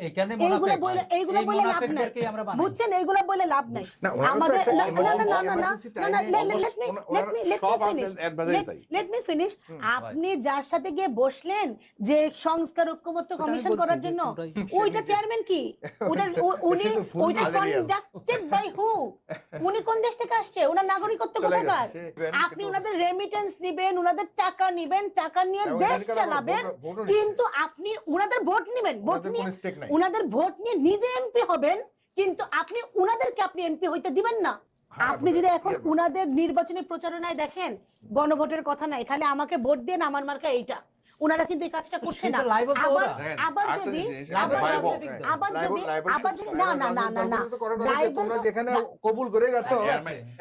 এখানে এইগুলো বলে লাভ নাই, বুঝছেন? এইগুলো বলে লাভ নাই। আমাদের লেট মি ফিনিশ। আপনি যার সাথে গিয়ে বসলেন যে সংস্কার ঐক্যমত্য কমিশন করার জন্য, ওইটা চেয়ারম্যান কি? ওইটা কন্ডাক্টেড বাই হু? উনি কোন দেশ থেকে আসছে? ওনার নাগরিকত্ব কোথাকার? আপনি ওনাদের রেমিটেন্স নিবেন, ওনাদের টাকা নিবেন, টাকা নিয়ে দেশ চালাবেন, কিন্তু আপনি ওনাদের ভোট নিবেন, ওনাদের ভোট নিয়ে নিজে এমপি হবেন, কিন্তু আপনি ওনাদেরকে আপনি এমপি হইতে দিবেন না। আপনি যদি এখন ওনাদের নির্বাচনী প্রচারণায় দেখেন, গণভোটের কথা না, এখানে আমাকে ভোট দেন, আমার মার্কা এইটা, ওনারা কিন্তু এই কাজটা করছে না। আবার যদি তোমরা যেখানে কবুল করে গেছো,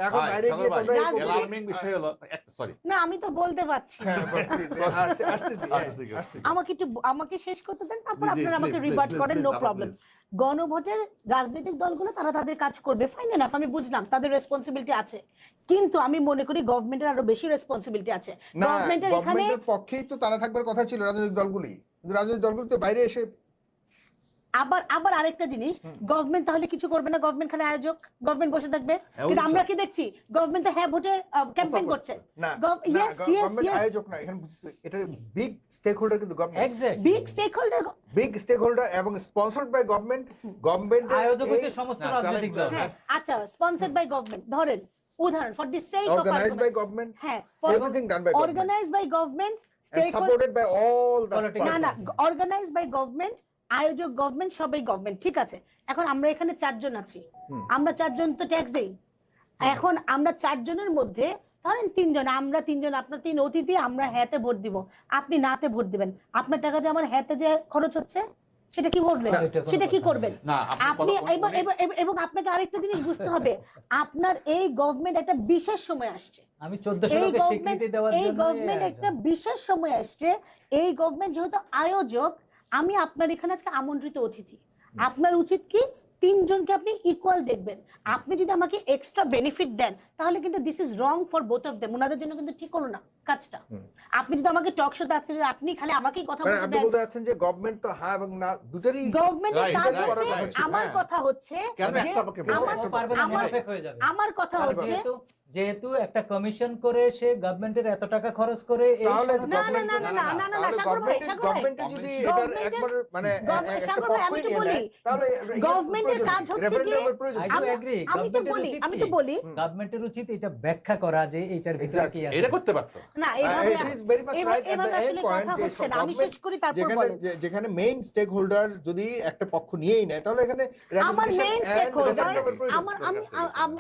এখন বাইরে গিয়ে তোমরা অ্যালার্মিং বিষয় হলো, সরি না, আমি তো বলতে পারছি, আমাকে শেষ করতে দেন, তারপর আপনারা আমাকে রিভার্ট করেন, নো প্রবলেম। গণভোটের রাজনৈতিক দলগুলো তারা তাদের কাজ করবে, ফাইন এনাফ, আমি বুঝলাম তাদের রেসপন্সিবিলিটি আছে, কিন্তু আমি মনে করি গভর্নমেন্টের আরো বেশি রেসপন্সিবিলিটি আছে। গভর্নমেন্টের পক্ষেই তো তারা থাকবার কথা ছিল রাজনৈতিক দলগুলি, রাজনৈতিক দলগুলি তো বাইরে এসে আবার আরেকটা জিনিস, গভর্নমেন্ট তাহলে কিছু করবে না, গভর্নমেন্ট খালি আয়োজক, গভর্নমেন্ট বসে থাকবে। কিন্তু আমরা কি দেখছি, গভর্নমেন্ট তো হ্যাঁ ভোটে ক্যাম্পেইন করছে। আয়োজক না, এখানে এটা বিগ স্টেক হোল্ডার, কিন্তু গভর্নমেন্ট বিগ স্টেক হোল্ডার এবং স্পন্সরড বাই গভর্নমেন্ট। আয়োজক হচ্ছে সমস্ত রাজনৈতিক দল। আচ্ছা, স্পন্সরড বাই গভর্নমেন্ট, ধরেন উদাহরণ, for the sake of organized by government, everything done by government, organized by government, and supported by all the না organized by government, আয়োজক গভর্নমেন্ট, সবাই গভর্নমেন্ট, ঠিক আছে। এখন আমরা এখানে 4 জন আছি, আমরা 4 জন তো ট্যাক্স দেই। এখন আমরা 4 জনের মধ্যে ধরেন 3 জন, আমরা 3 জন, আপনার 3 অতিথি, আমরা হ্যাঁতে ভোট দিব, আপনি নাতে ভোট দিবেন। আপনার টাকা যে আমার হ্যাঁতে যে খরচ হচ্ছে, সেটা কি করবেন? সেটা কি করবেন আপনি? এবং আপনাকে আরেকটা জিনিস বুঝতে হবে, আপনার এই গভর্নমেন্ট একটা বিশেষ সময় আসছে, আমি 1400 লোকের স্বীকৃতি দেওয়ার জন্য এই গভর্নমেন্ট একটা বিশেষ সময় আসছে। এই গভর্নমেন্ট যেহেতু আয়োজক, আমি আপনার এখানে আজকে আমন্ত্রিত অতিথি, আপনার উচিত কি 3 জনকে আপনি ইকুয়াল দেখবেন। আপনি যদি আমাকে এক্সট্রা বেনিফিট দেন, তাহলে কিন্তু this is wrong for both of them, ওনাদের জন্য কিন্তু ঠিক হলো না কাজটা। আপনি যদি আমাকে টক শোতে আজকে যদি আপনি খালি আমাকেই কথা বলতে দেন, আপনি বলতে যাচ্ছেন যে গভর্নমেন্ট তো হ্যাঁ এবং না দুটোরই, গভর্নমেন্টের কাজ হচ্ছে, আমার কথা হচ্ছে আমার কথা হচ্ছে যেহেতু একটা কমিশন করে সে গভর্নমেন্টের এত টাকা খরচ করে, তাহলে না সাগর ভাই, গভর্নমেন্ট যদি এটার একবার মানে সাগর ভাই, আমি তো বলি গভর্নমেন্টের কাজ হচ্ছে কি, আমি তো বলি গভর্নমেন্টের উচিত এটা ব্যাখ্যা করা যে এইটার ভিতরে কি আছে, এটা করতে পারতো না। আমি শেষ করি, তারপর বলেন। যেখানে মেইন স্টেক হোল্ডার যদি একটা পক্ষ নিয়েই নেয়, তাহলে এখানে আমার মেইন স্টেক হোল্ডার,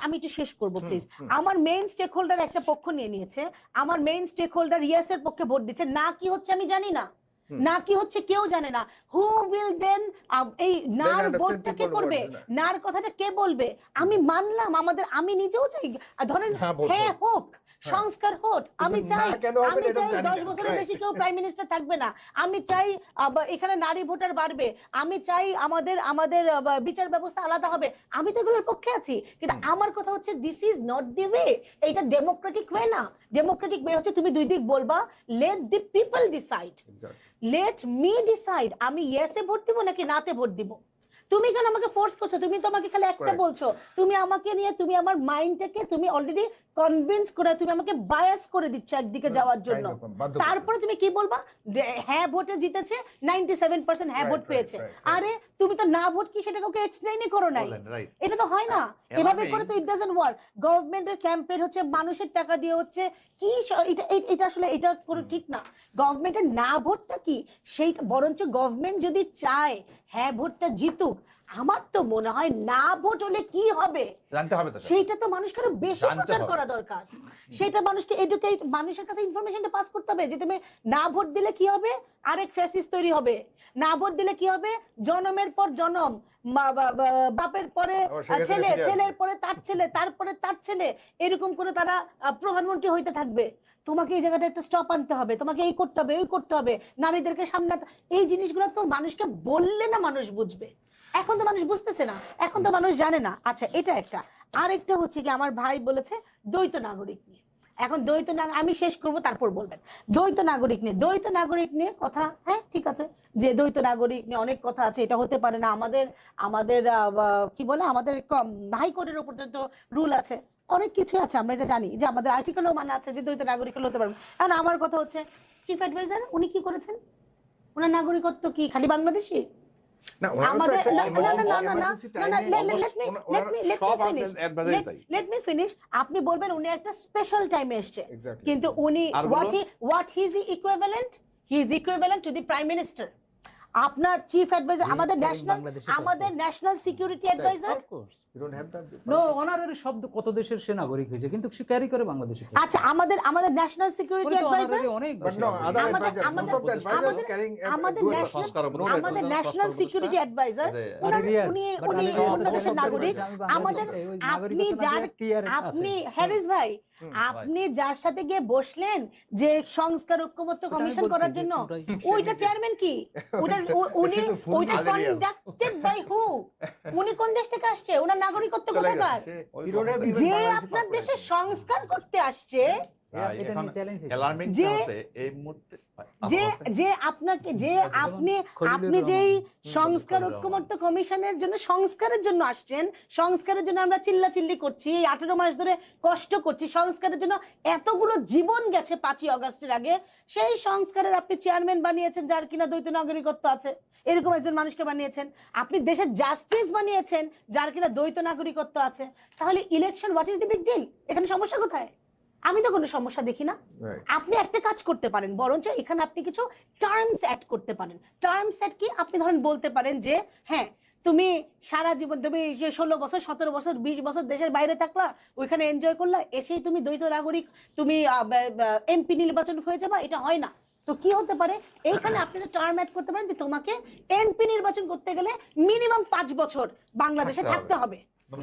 আমি একটু শেষ করব প্লিজ। আমার মেইন স্টেক হোল্ডার একটা পক্ষ নিয়ে নিয়েছে, আমার মেইন স্টেক হোল্ডার ইয়েস এর পক্ষে ভোট দিচ্ছে, না কি হচ্ছে আমি জানি না, না কি হচ্ছে কেউ জানে না। হু উইল দেন এই নার ভোটটা কে করবে, নার কথাটা কে বলবে? আমি মানলাম, আমাদের, আমি নিজেও চাই ধরেন হ্যাঁ হোক, সংস্কার হোক, আমি চাই 10 বছরের বেশি কেউ প্রাইম মিনিস্টার থাকবে না, আমি চাই এখানে নারী ভোটার বাড়বে, আমি চাই আমাদের বিচার ব্যবস্থা আলাদা হবে, আমি তো এগুলোর পক্ষে আছি। কিন্তু আমার কথা হচ্ছে this is not the way, এইটা ডেমোক্রেটিক ওয়ে না। ডেমোক্রেটিক ওয়ে হচ্ছে তুমি 2 দিক বলবা, late the people decide, let me decide, আমি ইয়েসে ভোট দিব নাকি নাতে ভোট দিব। তুমি কেন আমাকে ফোর্স করছো? তুমি তো আমাকে খালি একটা বলছো, তুমি আমাকে নিয়ে, তুমি আমার মাইন্ডটাকে তুমি অলরেডি কনভিন্স করে, তুমি আমাকে বায়াস করে দিচ্ছ একদিকে যাওয়ার জন্য। তারপরে তুমি কি বলবা? হ্যাঁ ভোটে জিতেছে, 97% হ্যাঁ ভোট পেয়েছে। আরে তুমি তো না ভোট কি সেটা কাউকে এক্সপ্লেইনই করো নাই, এটা তো হয় না। এভাবে করে তো ইট ডাজন্ট ওয়ার্ক। গভর্নমেন্টের ক্যাম্পেইন হচ্ছে, মানুষের টাকা দিয়ে হচ্ছে, কি এটা আসলে এটা পুরো ঠিক না। গভর্নমেন্টের না ভোটটা কি সেইটা, বরঞ্চ গভর্নমেন্ট যদি চায় হ্যাঁ ভোটটা জিতুক, আমার তো মনে হয় না ভোট হলে কি হবে জানতে হবে, সেইটা তো মানুষকে আরো বেশি প্রচার করা দরকার। সেটা মানুষকে এডুকেট, মানুষের কাছে ইনফরমেশনটা পাস করতে হবে যে তুমি না ভোট দিলে কি হবে, আরেক ফ্যাসিস্ট তৈরি হবে। না ভোট দিলে কি হবে, জনমের পর জনম, বাপের পরে ছেলে, ছেলের পরে তার ছেলে, তারপরে তার ছেলে, এরকম করে তারা প্রধানমন্ত্রী হইতে থাকবে। তোমাকে এই জায়গাটা একটা স্টপ আনতে হবে, তোমাকে এই করতে হবে, ওই করতে হবে, নারীদেরকে সামনে, এই জিনিসগুলো তো মানুষকে বললে না মানুষ বুঝবে। এখন তো মানুষ বুঝতেছে না, এখন তো মানুষ জানে না। আচ্ছা, এটা একটা। আরেকটা হচ্ছে কি, আমার ভাই বলেছে দ্বৈত নাগরিক নিয়ে। এখন দ্বৈত আমি শেষ করব, তারপর বলবেন। দ্বৈত নাগরিক নিয়ে কথা, হ্যাঁ ঠিক আছে, যে দ্বৈত নাগরিক নিয়ে অনেক কথা আছে, এটা হতে পারে না। আমাদের কি বলে, আমাদের হাইকোর্টের উপর তো রুল আছে, অনেক কিছু আছে, আমরা এটা জানি যে আমাদের আর্টিকেলও মানা আছে যে দ্বৈত নাগরিক হতে পারবে। এখন আমার কথা হচ্ছে চিফ অ্যাডভাইজার উনি কি করেছেন? ওনার নাগরিকত্ব কি খালি বাংলাদেশি? না, আমাদের লেট মি ফিনিশ। আপনি বলবেন উনি একটা স্পেশাল টাইমে এসেছে, কিন্তু উনি what he is equivalent, he is equivalent to the prime minister. আপনার চিফ অ্যাডভাইজার, আমাদের national security adviser. No, honorary শব্দ কত দেশের সে নাগরিক হয়েছে, কিন্তু সে ক্যারি করে বাংলাদেশে। আচ্ছা, আমাদের ন্যাশনাল সিকিউরিটি অ্যাডভাইজার, আমাদের ন্যাশনাল সিকিউরিটি অ্যাডভাইজার উনি বাংলাদেশের নাগরিক। আপনি হ্যারিস ভাই, আপনি যার সাথে গিয়ে বসলেন যে সংস্কার ঐক্যমত্য কমিশন করার জন্য, ওইটা চেয়ারম্যান কি? ওইটা কন্ডাক্টেড বাই হু? উনি কোন দেশ থেকে আসছে? ওনার নাগরিকত্ব কোথাকার? যে আপনার দেশে সংস্কার করতে আসছে, আপনি যেই সংস্কার ঐক্যমত্য কমিশনের জন্য সংস্কারের জন্য আসছেন, সংস্কারের জন্য আমরা চিল্লাচিল্লি করছি, 18 মাস ধরে কষ্ট করছি, সংস্কারের জন্য এতগুলো জীবন গেছে 5ই আগস্টের আগে, সেই সংস্কারের আপনি চেয়ারম্যান বানিয়েছেন যার কিনা দ্বৈত নাগরিকত্ব আছে, এরকম একজন মানুষকে বানিয়েছেন। আপনি দেশের জাস্টিস বানিয়েছেন যার কিনা দ্বৈত নাগরিকত্ব আছে। তাহলে election, what is the big deal? এখানে সমস্যা কোথায়? আমি তো কোনো সমস্যা দেখি না। আপনি একটা কাজ করতে পারেন, বরঞ্চ এখানে আপনি কিছু টার্মস অ্যাড করতে পারেন। টার্মস অ্যাড কি? আপনি ধরেন বলতে পারেন যে হ্যাঁ, তুমি সারা জীবন, তুমি যে 16 বছর 17 বছর 20 বছর দেশের বাইরে থাকলা, ওইখানে এনজয় করলা, এসেই তুমি দ্বৈত নাগরিক, তুমি এমপি নির্বাচন হয়ে যাবা, এটা হয় না। তো কি হতে পারে? এইখানে আপনি টার্ম অ্যাড করতে পারেন যে তোমাকে এমপি নির্বাচন করতে গেলে মিনিমাম 5 বছর বাংলাদেশে থাকতে হবে,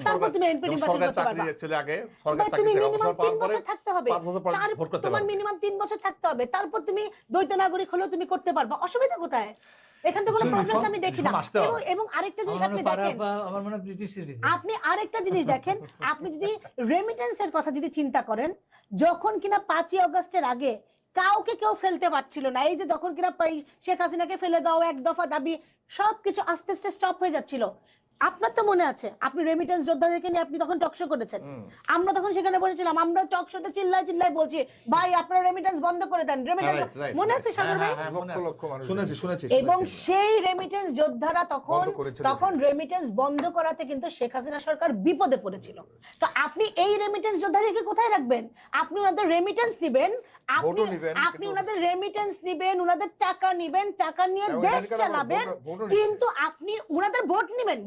তারপর তুমি এমপি নির্বাচন করতে পারবে। তুমি মিনিমাম 3 বছর থাকতে হবে, তোমার মিনিমাম 3 বছর থাকতে হবে, তারপর তুমি দ্বৈত নাগরিক হলেও তুমি করতে পারবে। অসুবিধা কোথায়? এখানে তো কোনো প্রবলেম আমি দেখি না। এবং আরেকটা জিনিস আপনি দেখেন, আমার মনে হয় ব্রিটিশ সিটিজেন। আপনি আরেকটা জিনিস দেখেন, আপনি যদি রেমিটেন্সের কথা যদি চিন্তা করেন, যখন কিনা 5ই আগস্টের আগে কাউকে কেউ ফেলতে পারছিল না, এই যে যখন কিনা শেখ হাসিনাকে ফেলে দাও, এক দফা দাবি, সবকিছু আস্তে আস্তে স্টপ হয়ে যাচ্ছিল। আপনার তো মনে আছে, আপনি রেমিটেন্স যোদ্ধাদেরকে নিয়ে আপনি তখন টকশো করেছেন, আমরা তখন সেখানে বসেছিলাম, আমরা টকশোতে চিল্লাই বলছি ভাই আপনারা রেমিটেন্স বন্ধ করে দেন, রেমিটেন্স, মনে আছে সাগর ভাই? শুনেছি। এবং সেই রেমিটেন্স যোদ্ধারা তখন রেমিটেন্স বন্ধ করাতে কিন্তু শেখ হাসিনা সরকার বিপদে পড়েছিল। তো আপনি এই রেমিটেন্স যোদ্ধাদেরকে কোথায় রাখবেন? আপনি ওনাদের রেমিটেন্স নিবেন, আপনি ওনাদের রেমিটেন্স নিবেন, ওনাদের টাকা নিবেন, টাকা নিয়ে দেশ চালাবেন, কিন্তু আপনি ওনাদের ভোট নিবেন,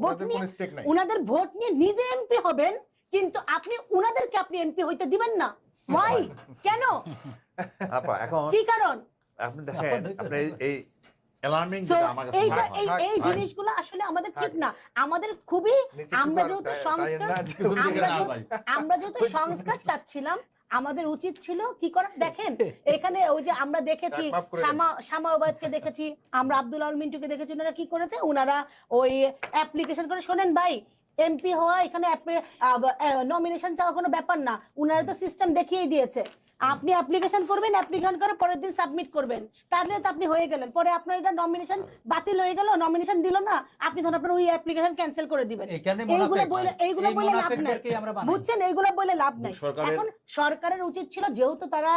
ওনাদের ভোট নিয়ে নিজে এমপি হবেন, কিন্তু আপনি ওনাদেরকে আপনি এমপি হইতে দিবেন না। ওয়াই? কেন? এখন কি কারণ? আপনি দেখেন, আপনি এই অ্যালার্মিং এই জিনিসগুলো আসলে আমাদের ঠিক না। আমাদের খুবই, আমরা যেহেতু সংস্কার চাচ্ছিলাম, আমাদের উচিত ছিল কি করা। দেখেন এখানে ওই যে আমরা দেখেছি শামাওয়াতকে দেখেছি, আমরা আব্দুল আল মিন্টুকে দেখেছি, ওনারা কি করেছে, ওনারা ওই অ্যাপ্লিকেশন করে, শোনেন ভাই এমপি হওয়া এখানে নমিনেশন চাওয়া কোনো ব্যাপার না, ওনারা তো সিস্টেম দেখিয়ে দিয়েছে, আপনি অ্যাপ্লিকেশন করবেন, অ্যাপ্লিকেশন করে পরের দিন সাবমিট করবেন, তাহলে তো আপনি হয়ে গেলেন। পরে আপনার এটা নমিনেশন বাতিল হয়ে গেল, নমিনেশন দিল না, আপনি ধরুন আপনার ওই অ্যাপ্লিকেশন ক্যান্সেল করে দিবেন। এইগুলো বলে লাভ নাই, বুঝছেন? এইগুলো বলে লাভ নাই। এখন সরকারের উচিত ছিল, যেহেতু তারা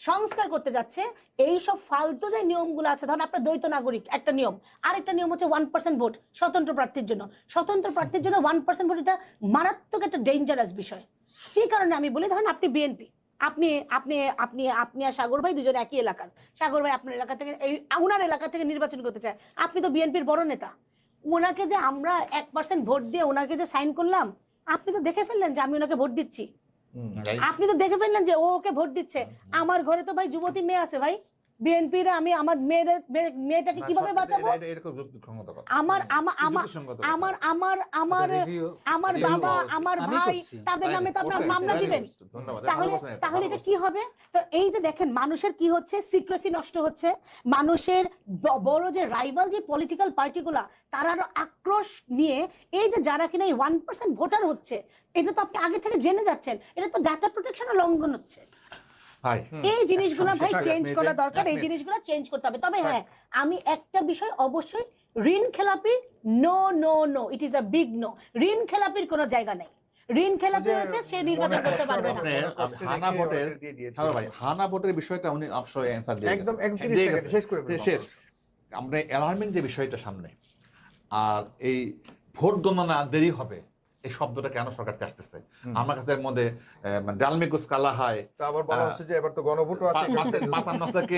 সংস্কার করতে যাচ্ছে, এই সব ফালতু যে নিয়মগুলো আছে, ধরুন আপনার দ্বৈত নাগরিক একটা নিয়ম, আরেকটা নিয়ম হচ্ছে 1% ভোট স্বতন্ত্র প্রার্থীর জন্য। স্বতন্ত্র প্রার্থীর জন্য 1% ভোট, এটা মারাত্মক একটা ডেঞ্জারাস বিষয়। কি কারণে আমি বলি, ধরেন আপনি বিএনপি, আপনি আপনি আপনি আপনি আর সাগর ভাই দুজন একই এলাকার, সাগর ভাই আপনার এলাকা থেকে, উনার এলাকা থেকে নির্বাচন করতে চায়, আপনি তো বিএনপির বড় নেতা, ওনাকে যে আমরা 1% ভোট দিয়ে ওনাকে যে সাইন করলাম, আপনি তো দেখে ফেললেন যে আমি ওনাকে ভোট দিচ্ছি, আপনি তো দেখে ফেললেন যে ও ওকে ভোট দিচ্ছে। আমার ঘরে তো ভাই যুবতী মেয়ে আছে ভাই, বিএনপির, আমি আমার মেয়েটাকে কিভাবে বাঁচাবো? আমার বাবা, আমার ভাই, তাদের নামে তো আপনারা মামলা দিবেন, তাহলে এটা কি হবে? তো এই যে দেখেন মানুষের কি হচ্ছে, সিক্রেসি নষ্ট হচ্ছে, মানুষের বড় যে রাইভাল যে পলিটিক্যাল পার্টিগুলা, তারা আক্রোশ নিয়ে, এই যে যারা কিনা এই 1% ভোটার হচ্ছে, এটা তো আপনি আগে থেকে জেনে যাচ্ছেন, এটা তো ডাটা প্রোটেকশনের লঙ্ঘন হচ্ছে। ভাই এই জিনিসগুলো ভাই শেষ আগে চেঞ্জ আপনি করা এটাই- দরকার, এই জিনিসগুলো চেঞ্জ করতে হবে। তবে হ্যাঁ, আমি একটা বিষয় অবশ্যই, ঋণ খেলাপি no no no, it is a big no. ঋণ খেলাপির কোনো জায়গা নেই। ঋণ খেলাপি হয়েছে, সে নির্বাচন করতে পারবে না। হানা ভোটের হ্যালো ভাই, হানা ভোটের বিষয়টা উনি অবশ্যই অ্যান্সার দিয়ে একদম গেছেন। 30 দিয়ে সেকেন্ড গেছেন। শেষ করে ফেলুন। শেষ। আমরা অ্যালার্মিং যে বিষয়টা সামনে, আর এই ভোট গণনা দেরি হবে, এই শব্দটা কেন সরকারকে আসতেছে আমার কাছে? এর মধ্যে ডালমেকুস কালা হয়, তো আবার বলা হচ্ছে যে এবার তো গণভোটও আছে,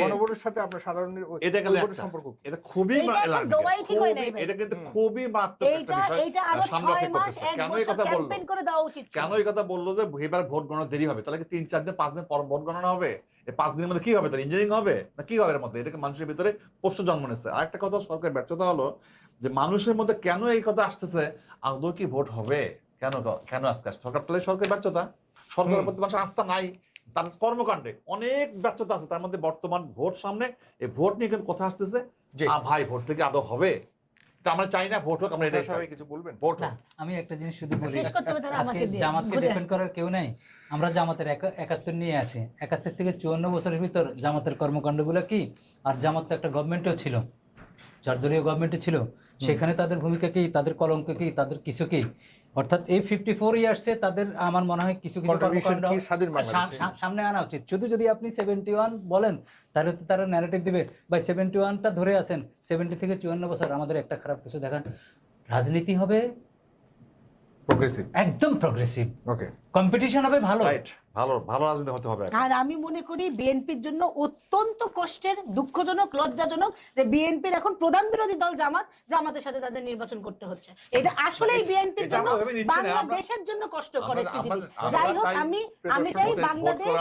গণভোটের সাথে আপনার সাধারণ এটা গেলে ভোটের সম্পর্ক কি? এটা খুবই এটা এখন alarming, দবাই ঠিক হয় নাই ভাই। এটা কিন্তু খুবই মারাত্মক একটা এইটা বিষয় এইটা আরো সামনে 6 মাস করতেছে। 1 কেন এই বছর কথা বললো? ক্যাম্পেইন করে দেওয়া উচিত ছিল। কেন এই কথা বললো যে এবার ভোট গণনা দেরি হবে? তাহলে কি 3-4 দিন 5 দিন পর ভোট গণনা হবে? এই 5 দিনের মধ্যে কি হবে? তার ইঞ্জিনিয়ারিং হবে না কি হবে? এর মধ্যে এটাকে মানুষের ভিতরে প্রশ্ন জন্ম নিচ্ছে। আরেকটা কথা সরকারের ব্যর্থতা হলো যে মানুষের মধ্যে কেন এই কথা আসতেছে, আদৌ কি ভোট হবে? কেন আজকে সরকারের ব্যর্থতা, সরকারের প্রতি মানুষের আস্থা নাই, তার কর্মকাণ্ডে অনেক ব্যর্থতা আছে। তার মধ্যে বর্তমান ভোট সামনে, এই ভোট নিয়ে কিন্তু কথা আসতেছে যে ভাই ভোটটা কি আদৌ হবে? তা আমরা চাই না ভোট হোক, আমরা এটাই চাই। সবাই কিছু বলবেন? ভোট না, হোক। আমি একটা জিনিস শুধু বলি, শেষ করতে হবে তাহলে আজকে আমাকে দিয়ে। জামাতকে ঘুরে ডিফেন্ড করার কেউ নাই। আমরা জামাতের 71 নিয়ে আছি, 71 থেকে 54 বছরের ভিতর জামাতের কর্মকাণ্ডগুলো কি, আর জামাত তো একটা গভর্নমেন্টও ছিল, চারদলীয় গভর্নমেন্টও ছিল, সেখানে তাদের ভূমিকা কি, তাদের কলঙ্ক কি, তাদের কিছু কি, অর্থাৎ এই 54 ইয়ার্সে তাদের আমার মনে হয় কিছু কিছু Contribution কর্মকাণ্ড কি স্বাধীন বাংলাদেশে? সামনে আনা উচিত। শুধু যদি আপনি 71 বলেন তাহলে তো তারা ন্যারেটিভ দিবে ভাই 71টা ধরে আছেন, 70 থেকে 54 বছর আমাদের একটা খারাপ কিছু দেখান। রাজনীতি হবে প্রোগ্রেসিভ, একদম প্রোগ্রেসিভ, ওকে, কম্পিটিশন হবে ভালো। রাইট, ভালো রাজনীতি হতে হবে। আর আমি মনে করি বিএনপির জন্য অত্যন্ত কষ্টের, দুঃখজনক, লজ্জাজনক যে বিএনপির এখন প্রধান বিরোধী দল জামাতের সাথে তাদের নির্বাচন করতে হচ্ছে। এটা আসলেই বিএনপির জন্য, বাংলাদেশের জন্য কষ্টকর একটি জিনিস। যাই হোক, আমি চাই বাংলাদেশ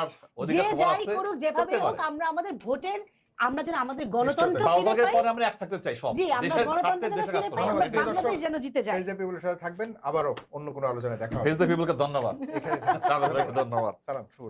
যে যাই করুক, যেভাবে হোক, আমরা আমাদের ভোটের, আমরা যেন আমাদের গণতন্ত্র ফিরে পাই। পরে আমরা এক থাকতে চাই সব। জি, আমরা গণতন্ত্র যেন ফিরে পাই, আমরা বাংলাদেশ যেন জিতে যায়। ফেজ দ্য পিপলের সাথে থাকবেন, আবারও অন্য কোনো আলোচনায় দেখা হবে। ফেস দ্য পিপলকে ধন্যবাদ। এখানে সাগর ভাইকে ধন্যবাদ। সালাম, শুভ